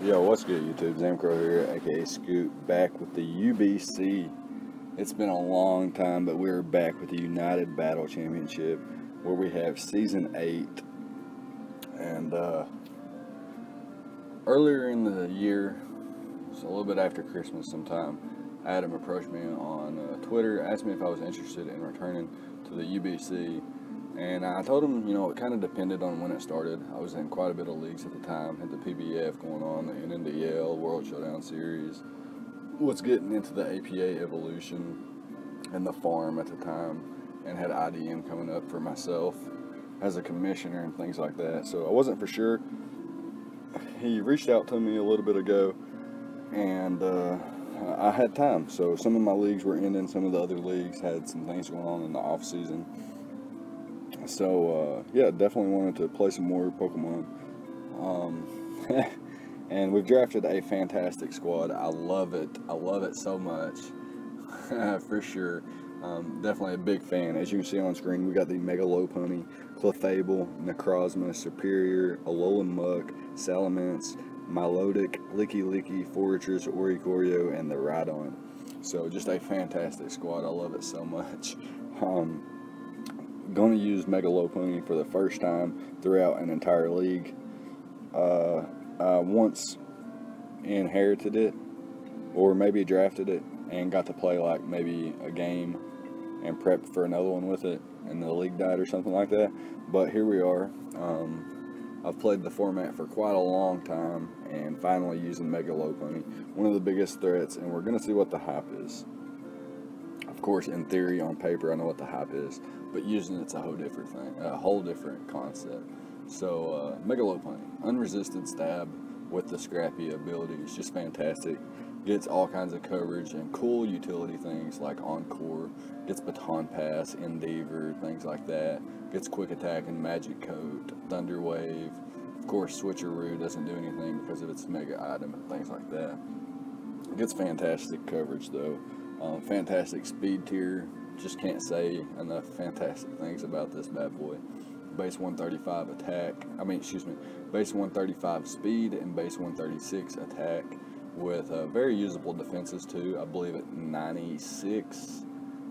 Yo, what's good, YouTube? ZAMCRO here, aka Scoot, back with the UBC. It's been a long time, but we're back with the United Battle Championship, where we have Season 8. And earlier in the year, so a little bit after Christmas sometime, Adam approached me on Twitter, asked me if I was interested in returning to the UBC. And I told him, it kind of depended on when it started. I was in quite a bit of leagues at the time, had the PBF going on, the NNDL, World Showdown Series, was getting into the APA Evolution and the Farm at the time, and had IDM coming up for myself as a commissioner and things like that. So I wasn't for sure. He reached out to me a little bit ago, and I had time. So some of my leagues were ending, some of the other leagues had some things going on in the off season. So, yeah, definitely wanted to play some more Pokemon. And we've drafted a fantastic squad. I love it. I love it so much. For sure. Definitely a big fan. As you can see on screen, we got the Mega Lopunny, Clefable, Necrozma, Superior, Alolan Muck, Salamence, Milotic, Licky, Fortress, Oricorio, and the Rhydon. So just a fantastic squad. I love it so much. Going to use Mega Lopunny for the first time throughout an entire league. I once inherited it, or maybe drafted it, and got to play like maybe a game and prep for another one with it, and the league died or something like that. But here we are. I've played the format for quite a long time, and finally using Mega Lopunny, one of the biggest threats, and we're going to see what the hype is. Of course, in theory, on paper, I know what the hype is, but using it's a whole different thing, a whole different concept. So, Mega Lopunny, unresisted stab with the scrappy ability. It's just fantastic. Gets all kinds of coverage and cool utility things like Encore, gets Baton Pass, Endeavor, things like that. Gets Quick Attack and Magic Coat, Thunder Wave. Of course, Switcheroo doesn't do anything because of its mega item and things like that. It gets fantastic coverage though. Fantastic speed tier. Just can't say enough fantastic things about this bad boy. Base 135 attack. Base 135 speed and base 136 attack with very usable defenses too. I believe at 96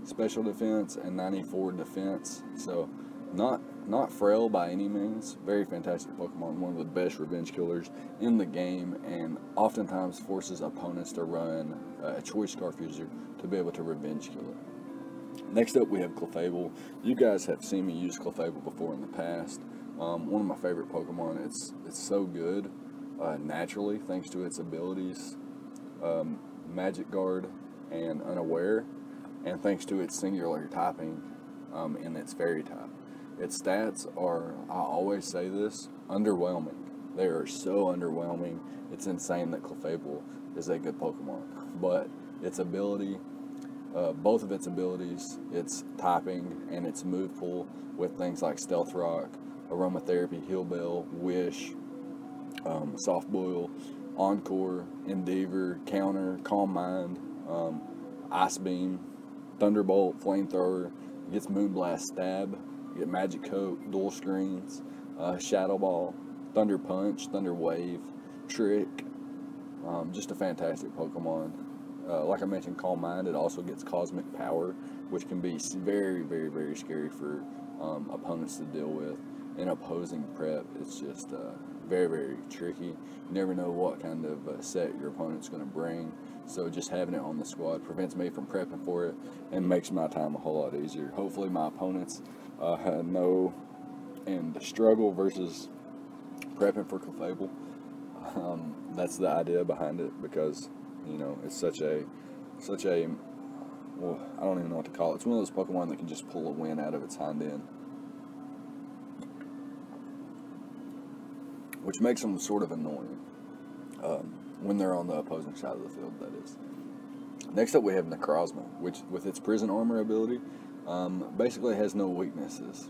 special defense and 94 defense. So not frail by any means. Very fantastic Pokemon. One of the best revenge killers in the game, and oftentimes forces opponents to run a Choice Scarf user to be able to revenge kill it. Next up, we have Clefable. You guys have seen me use Clefable before in the past. One of my favorite Pokemon. It's so good naturally, thanks to its abilities, Magic Guard and Unaware, and thanks to its singular typing in its Fairy type. Its stats are, I always say this, underwhelming. They are so underwhelming. It's insane that Clefable is a good Pokemon. But its ability, both of its abilities, its typing and its move pool with things like Stealth Rock, Aromatherapy, Heal Bell, Wish, Soft Boil, Encore, Endeavor, Counter, Calm Mind, Ice Beam, Thunderbolt, Flamethrower, gets Moonblast Stab, you get Magic Coat, Dual Screens, Shadow Ball, Thunder Punch, Thunder Wave, Trick. Just a fantastic Pokemon. Like I mentioned, Calm Mind, it also gets Cosmic Power, which can be very, very, very scary for opponents to deal with. In opposing prep, it's just very, very tricky. You never know what kind of set your opponent's going to bring. So just having it on the squad prevents me from prepping for it and makes my time a whole lot easier. Hopefully my opponents know and struggle versus prepping for Clefable. That's the idea behind it, because it's such a well, I don't even know what to call it. It's one of those Pokemon that can just pull a win out of its hind end, which makes them sort of annoying when they're on the opposing side of the field, that is. Next up, we have Necrozma, which with its Prison Armor ability basically has no weaknesses.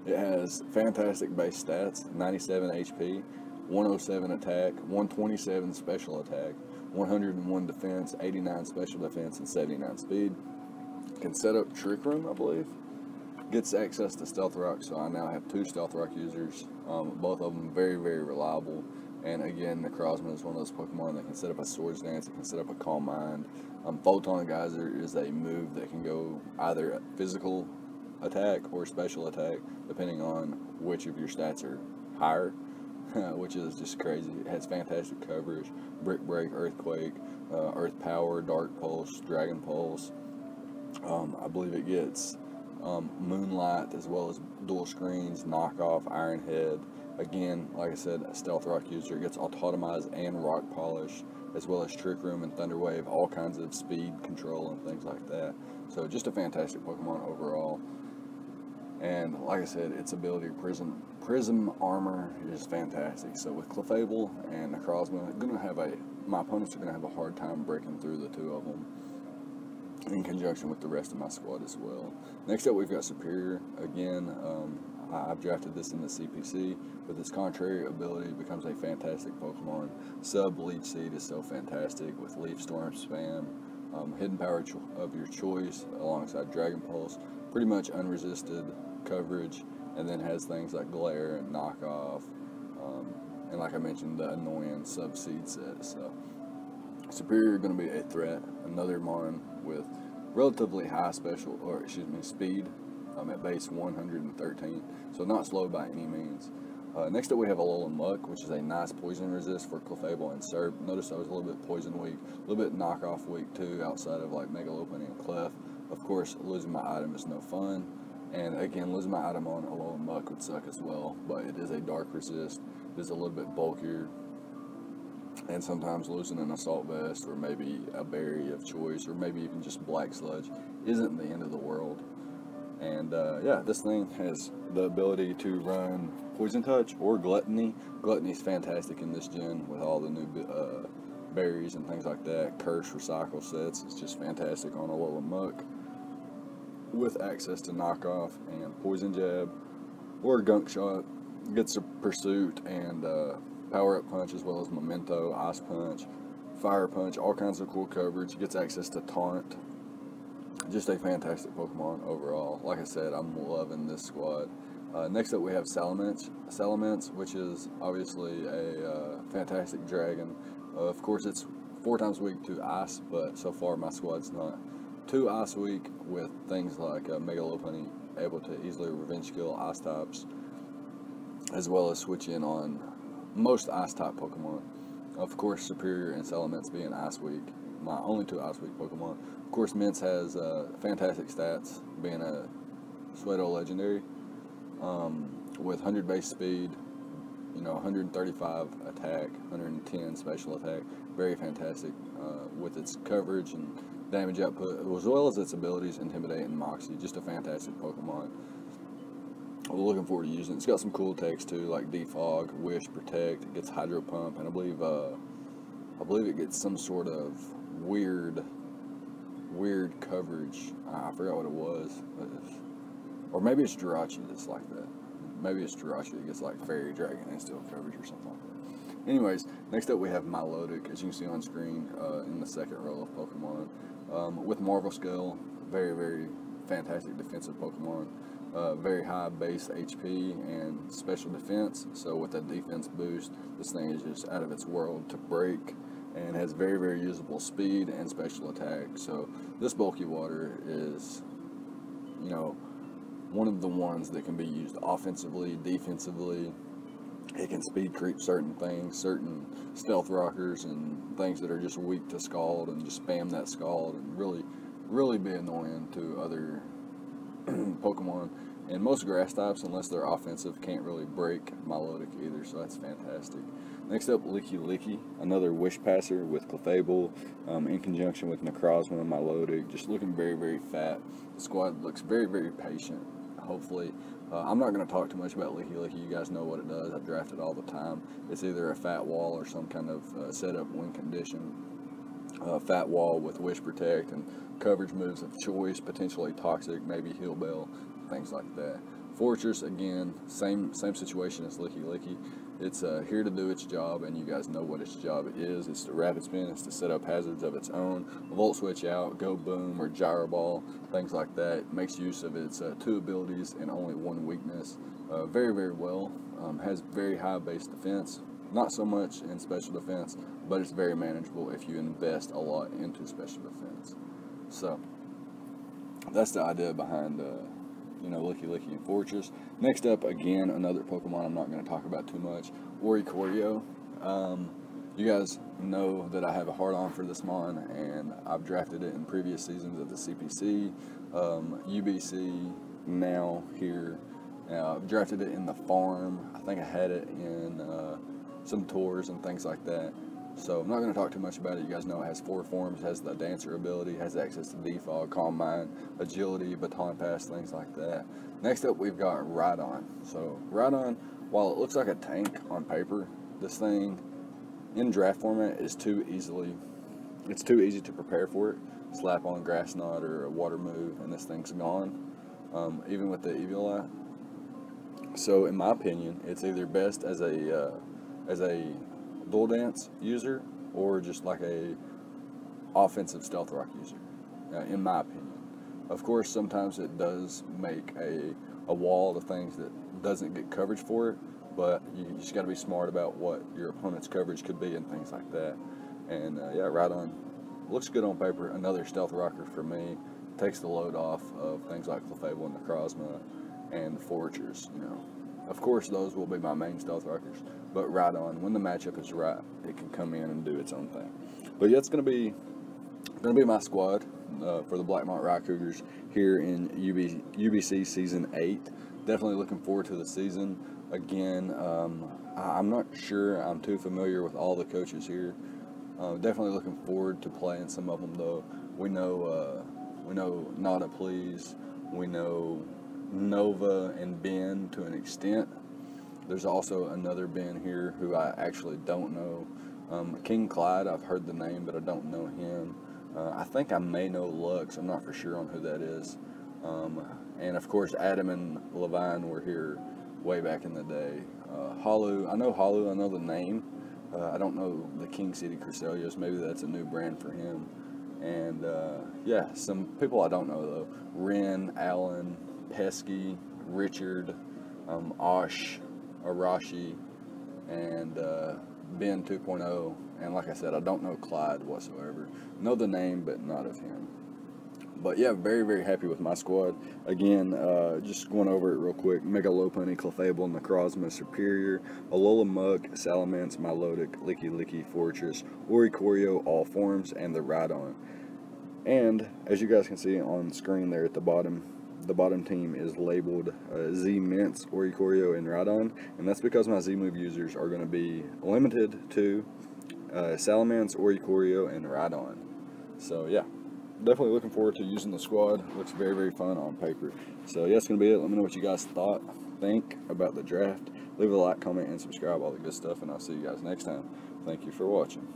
It has fantastic base stats, 97 HP, 107 attack, 127 special attack, 101 defense, 89 special defense, and 79 speed. Can set up Trick Room, I believe. Gets access to Stealth Rock, so I now have 2 Stealth Rock users. Both of them very, very reliable. And again, Necrozma is one of those Pokemon that can set up a Swords Dance, it can set up a Calm Mind. Photon Geyser is a move that can go either physical attack or special attack, depending on which of your stats are higher, which is just crazy. It has fantastic coverage, Brick Break, Earthquake, Earth Power, Dark Pulse, Dragon Pulse. I believe it gets Moonlight as well as Dual Screens, Knockoff, Iron Head. Again, like I said, a Stealth Rock user. It gets Autotomize and Rock Polish, as well as Trick Room and Thunder Wave, all kinds of speed control and things like that. So just a fantastic Pokemon overall. And like I said, its ability Prism Armor is fantastic. So with Clefable and Necrozma, my opponents are gonna have a hard time breaking through the two of them, in conjunction with the rest of my squad as well. Next up, we've got Superior. Again, I've drafted this in the CPC. With its contrary ability, it becomes a fantastic Pokemon. Sub Leech Seed is so fantastic with Leaf Storm Spam, Hidden Power of your choice alongside Dragon Pulse. Pretty much unresisted coverage, and then has things like Glare and Knockoff, and like I mentioned, the annoying Sub Seed set. So Superior going to be a threat. Another Mon with relatively high speed, at base 113, so not slow by any means. Next up, we have Alolan Muck, which is a nice poison resist for Clefable and Serp. Notice I was a little bit poison weak, a little bit knockoff weak too, outside of like Mega Lopunny and Clef. Of course, losing my item is no fun, and again, losing my item on Alolan Muck would suck as well, but it is a dark resist, it is a little bit bulkier, and sometimes losing an Assault Vest or maybe a berry of choice or maybe even just Black Sludge isn't the end of the world. And yeah, this thing has the ability to run Poison Touch or Gluttony. Gluttony is fantastic in this gen with all the new berries and things like that. Curse Recycle sets is just fantastic on Alolan Muck, with access to Knockoff and Poison Jab or Gunk Shot. Gets a Pursuit and Power Up Punch, as well as Memento, Ice Punch, Fire Punch, all kinds of cool coverage. Gets access to Taunt. Just a fantastic Pokemon overall. Like I said, I'm loving this squad. Next up, we have Salamence, which is obviously a fantastic dragon. Of course, it's 4 times weak to ice, but so far my squad's not too ice weak, with things like Mega Lopunny able to easily revenge kill ice types, as well as switch in on most ice type Pokemon. Of course, Superior and Salamence being ice weak, my only 2 ice weak Pokemon. Of course, Mince has fantastic stats, being a Pseudo Legendary, with 100 base speed, 135 attack, 110 special attack. Very fantastic with its coverage and damage output, as well as its abilities, Intimidate and Moxie. Just a fantastic Pokemon. I'm looking forward to using it. It's got some cool techs too, like Defog, Wish, Protect. It gets Hydro Pump, and I believe it gets some sort of weird coverage. I forgot what it was, or maybe it's Jirachi that's like that. Maybe it's Jirachi that gets like Fairy Dragon and Steel coverage or something like that. Anyways, next up we have Milotic, as you can see on screen in the second row of Pokemon, with Marvel Scale. Very, very fantastic defensive Pokemon. Very high base HP and special defense, so with that defense boost, this thing is just out of its world to break, and has very, very usable speed and special attack. So this bulky water is, one of the ones that can be used offensively, defensively. It can speed creep certain things, certain stealth rockers and things that are just weak to Scald, and just spam that Scald and really be annoying to other Pokemon. And most grass types, unless they're offensive, can't really break Milotic either, so that's fantastic. Next up, Licky, another Wish Passer with Clefable, in conjunction with Necrozma and Milotic, just looking very, very fat. The squad looks very, very patient, hopefully. I'm not going to talk too much about Licky. You guys know what it does. I draft it all the time. It's either a fat wall or some kind of setup win condition. Fat wall with Wish Protect and coverage moves of choice, potentially toxic, maybe Heal Bell, things like that. Fortress, again, same situation as Licky. It's here to do its job, and you guys know what its job is. It's to Rapid Spin, it's to set up hazards of its own, Volt Switch out, Go Boom, or Gyro Ball, things like that. It makes use of its 2 abilities and only 1 weakness very, very well. Has very high base defense, Not so much in special defense, but it's very manageable if you invest a lot into special defense. So that's the idea behind Licky Licky and Fortress. Next up, again, another Pokemon I'm not going to talk about too much, Oricorio. You guys know that I have a hard-on for this mon, and I've drafted it in previous seasons at the CPC, UBC, now here. I've drafted it in the farm. I think I had it in some tours and things like that. So I'm not going to talk too much about it. You guys know it has 4 forms, has the Dancer ability, has access to Defog, Calm Mind, Agility, Baton Pass, things like that. Next up, we've got Rhydon. So Rhydon, while it looks like a tank on paper, this thing in draft format is too easy to prepare for it. Slap on Grass Knot or a Water move, and this thing's gone. Even with the Eviolite. So in my opinion, it's either best as a Dual Dance user or just like a offensive Stealth Rock user, in my opinion. Of course, sometimes it does make a wall of things that doesn't get coverage for it, but you just got to be smart about what your opponent's coverage could be and things like that. And yeah, Rhydon looks good on paper. Another Stealth Rocker for me. Takes the load off of things like Clefable and Necrozma and the Foragers, Of course, those will be my main Stealth Rockers, but Rhydon, when the matchup is right, it can come in and do its own thing. But yeah, it's gonna be my squad for the Blackmont Raikougars here in UBC Season 8. Definitely looking forward to the season. Again, I'm not sure I'm too familiar with all the coaches here. Definitely looking forward to playing some of them, though. We know Nada Please, we know Nova and Ben to an extent. There's also another Ben here who I actually don't know. King Clyde, I've heard the name, but I don't know him. I think I may know Lux. I'm not for sure on who that is. And of course, Adam and Levine were here way back in the day. Halu, I know Halu, I know the name. I don't know the King City Cruselios. Maybe that's a new brand for him. And yeah, some people I don't know though. Ren, Allen, Pesky, Richard, Osh, Arashi, and Ben 2.0. And like I said, I don't know Clyde whatsoever. Know the name, but not of him. But yeah, very, very happy with my squad. Again, just going over it real quick. Mega Lopunny, Clefable, Necrozma, Superior, Alola Mug, Salamence, Milotic, Licky Licky, Fortress, Oricorio, all forms, and the Rhydon. And as you guys can see on screen there at the bottom team is labeled Z-Mints, Oricorio, and Rhydon. And that's because my Z-Move users are going to be limited to Salamence, Oricorio, and Rhydon. So yeah, definitely looking forward to using the squad. Looks very, very fun on paper. So yeah, that's going to be it. Let me know what you guys think about the draft. Leave a like, comment, and subscribe, all the good stuff, and I'll see you guys next time. Thank you for watching.